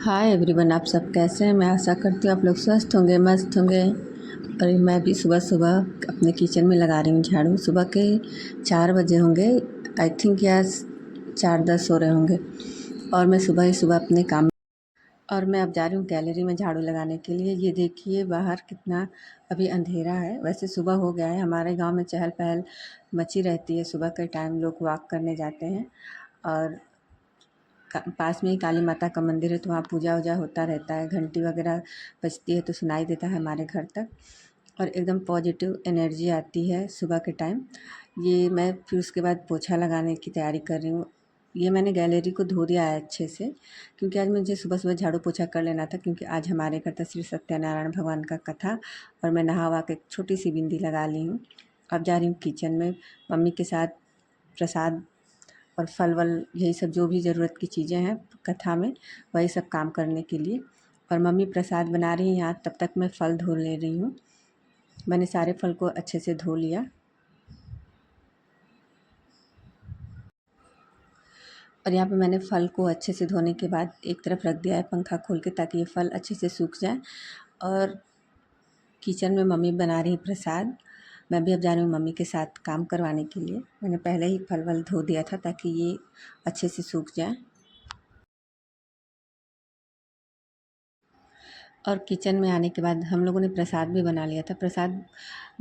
Hi everyone, आप सब कैसे हैं। मैं आशा करती हूँ आप लोग स्वस्थ होंगे, मस्त होंगे। और मैं भी सुबह सुबह अपने किचन में लगा रही हूँ झाड़ू। सुबह के 4 बजे होंगे आई थिंक, या 4:10 हो रहे होंगे। और मैं सुबह ही सुबह अपने काम और मैं अब जा रही हूँ गैलरी में झाड़ू लगाने के लिए। ये देखिए बाहर कितना अभी अंधेरा है। वैसे सुबह हो गया है, हमारे गांव में चहल पहल मची रहती है। सुबह के टाइम लोग वॉक करने जाते हैं और पास में ही काली माता का मंदिर है, तो वहाँ पूजा वूजा होता रहता है। घंटी वगैरह बजती है तो सुनाई देता है हमारे घर तक, और एकदम पॉजिटिव एनर्जी आती है सुबह के टाइम। ये मैं फिर उसके बाद पोछा लगाने की तैयारी कर रही हूँ। ये मैंने गैलरी को धो दिया है अच्छे से, क्योंकि आज मुझे सुबह सुबह झाड़ू पोछा कर लेना था, क्योंकि आज हमारे घर था श्री सत्यनारायण भगवान का कथा। और मैं नहा वहा के एक छोटी सी बिंदी लगा ली हूँ। अब जा रही हूँ किचन में मम्मी के साथ प्रसाद और फल वल, यही सब जो भी ज़रूरत की चीज़ें हैं कथा में, वही सब काम करने के लिए। और मम्मी प्रसाद बना रही हैं यहाँ, तब तक मैं फ़ल धो ले रही हूँ। मैंने सारे फल को अच्छे से धो लिया, और यहाँ पे मैंने फल को अच्छे से धोने के बाद एक तरफ रख दिया है पंखा खोल के, ताकि ये फल अच्छे से सूख जाए। और किचन में मम्मी बना रही प्रसाद। मैं भी अब जा रही हूँ मम्मी के साथ काम करवाने के लिए। मैंने पहले ही फल वल धो दिया था ताकि ये अच्छे से सूख जाए। और किचन में आने के बाद हम लोगों ने प्रसाद भी बना लिया था। प्रसाद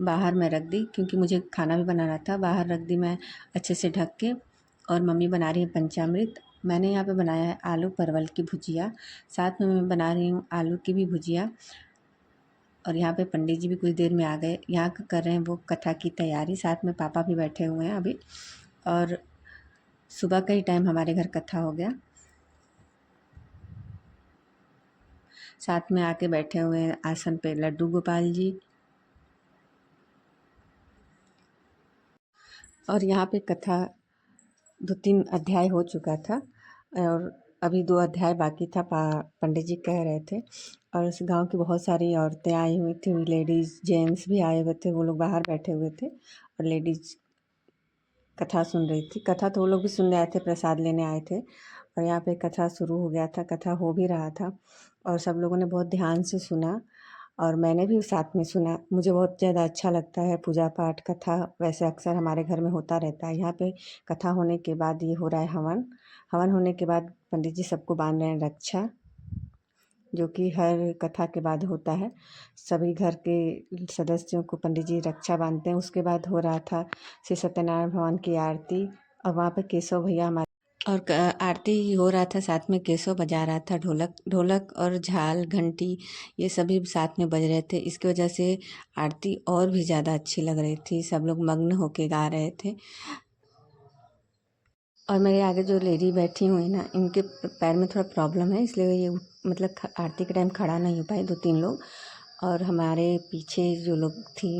बाहर मैं रख दी, क्योंकि मुझे खाना भी बनाना था। बाहर रख दी मैं अच्छे से ढक के। और मम्मी बना रही है पंचामृत। मैंने यहाँ पे बनाया है आलू परवल की भुजिया, साथ में मैं बना रही हूँ आलू की भी भुजिया। और यहाँ पे पंडित जी भी कुछ देर में आ गए। यहाँ कर रहे हैं वो कथा की तैयारी, साथ में पापा भी बैठे हुए हैं अभी। और सुबह का ही टाइम हमारे घर कथा हो गया। साथ में आके बैठे हुए हैं आसन पे लड्डू गोपाल जी। और यहाँ पे कथा 2-3 अध्याय हो चुका था, और अभी 2 अध्याय बाकी था। पंडित जी कह रहे थे। और उस गांव की बहुत सारी औरतें आई हुई थी, लेडीज़ जेंट्स भी आए हुए थे। वो लोग बाहर बैठे हुए थे और लेडीज़ कथा सुन रही थी। कथा तो वो लोग भी सुनने आए थे, प्रसाद लेने आए थे। और यहाँ पे कथा शुरू हो गया था, कथा हो भी रहा था, और सब लोगों ने बहुत ध्यान से सुना। और मैंने भी साथ में सुना। मुझे बहुत ज़्यादा अच्छा लगता है पूजा पाठ कथा। वैसे अक्सर हमारे घर में होता रहता है। यहाँ पे कथा होने के बाद ये हो रहा है हवन। हवन होने के बाद पंडित जी सबको बांध रहे हैं रक्षा, जो कि हर कथा के बाद होता है। सभी घर के सदस्यों को पंडित जी रक्षा बांधते हैं। उसके बाद हो रहा था श्री सत्यनारायण भगवान की आरती, और वहाँ पे केशव भैया हमारे और आरती हो रहा था, साथ में केशव बजा रहा था ढोलक ढोलक और झाल घंटी, ये सभी साथ में बज रहे थे। इसकी वजह से आरती और भी ज़्यादा अच्छी लग रही थी। सब लोग मग्न होके गा रहे थे। और मेरे आगे जो लेडी बैठी हुई है ना, इनके पैर में थोड़ा प्रॉब्लम है, इसलिए ये मतलब आरती के टाइम खड़ा नहीं हो पाए 2-3 लोग। और हमारे पीछे जो लोग थी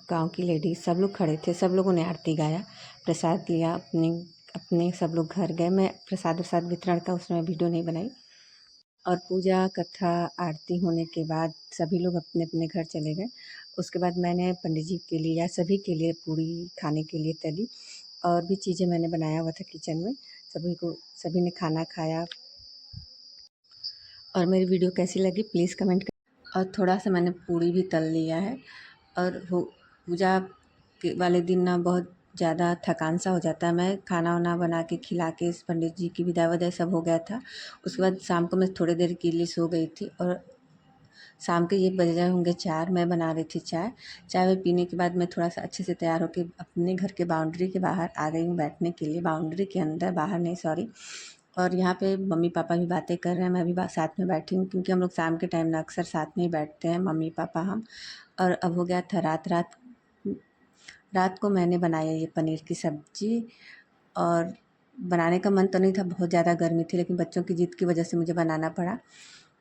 गांव की लेडीज, सब लोग खड़े थे। सब लोगों ने आरती गाया, प्रसाद लिया, अपने अपने सब लोग घर गए। मैं प्रसाद वसाद वितरण का उसमें वीडियो नहीं बनाई। और पूजा कथा आरती होने के बाद सभी लोग अपने अपने घर चले गए। उसके बाद मैंने पंडित जी के लिए या सभी के लिए पूड़ी खाने के लिए तली, और भी चीज़ें मैंने बनाया हुआ था किचन में। सभी ने खाना खाया। और मेरी वीडियो कैसी लगी प्लीज़ कमेंट कर। और थोड़ा सा मैंने पूड़ी भी तल लिया है। और वो पूजा के वाले दिन ना बहुत ज़्यादा थकान सा हो जाता है। मैं खाना वाना बना के खिला के इस पंडित जी की विदाई वदाई सब हो गया था। उसके बाद शाम को मैं थोड़ी देर के लिए सो गई थी। और शाम के ये बज रहे होंगे 4, मैं बना रही थी चाय। चाय वाय पीने के बाद मैं थोड़ा सा अच्छे से तैयार होकर अपने घर के बाउंड्री के बाहर आ गई हूँ बैठने के लिए। बाउंड्री के अंदर, बाहर नहीं सॉरी। और यहाँ पे मम्मी पापा भी बातें कर रहे हैं, मैं भी साथ में बैठी हूँ, क्योंकि हम लोग शाम के टाइम ना अक्सर साथ में ही बैठते हैं मम्मी पापा हम। और अब हो गया था रात। रात को मैंने बनाया ये पनीर की सब्ज़ी। और बनाने का मन तो नहीं था, बहुत ज़्यादा गर्मी थी, लेकिन बच्चों की ज़िद की वजह से मुझे बनाना पड़ा।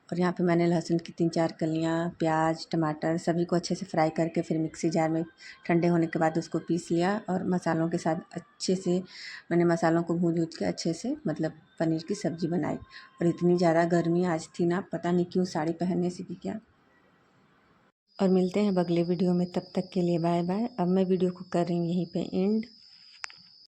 और यहाँ पे मैंने लहसुन की 3-4 कलियाँ, प्याज टमाटर सभी को अच्छे से फ्राई करके फिर मिक्सी जार में ठंडे होने के बाद उसको पीस लिया। और मसालों के साथ अच्छे से मैंने मसालों को भून के अच्छे से मतलब पनीर की सब्ज़ी बनाई। और इतनी ज़्यादा गर्मी आज थी ना, पता नहीं क्यों साड़ी पहनने से कि क्या। और मिलते हैं अब अगले वीडियो में, तब तक के लिए बाय बाय। अब मैं वीडियो को कर रही हूँ यहीं पे एंड।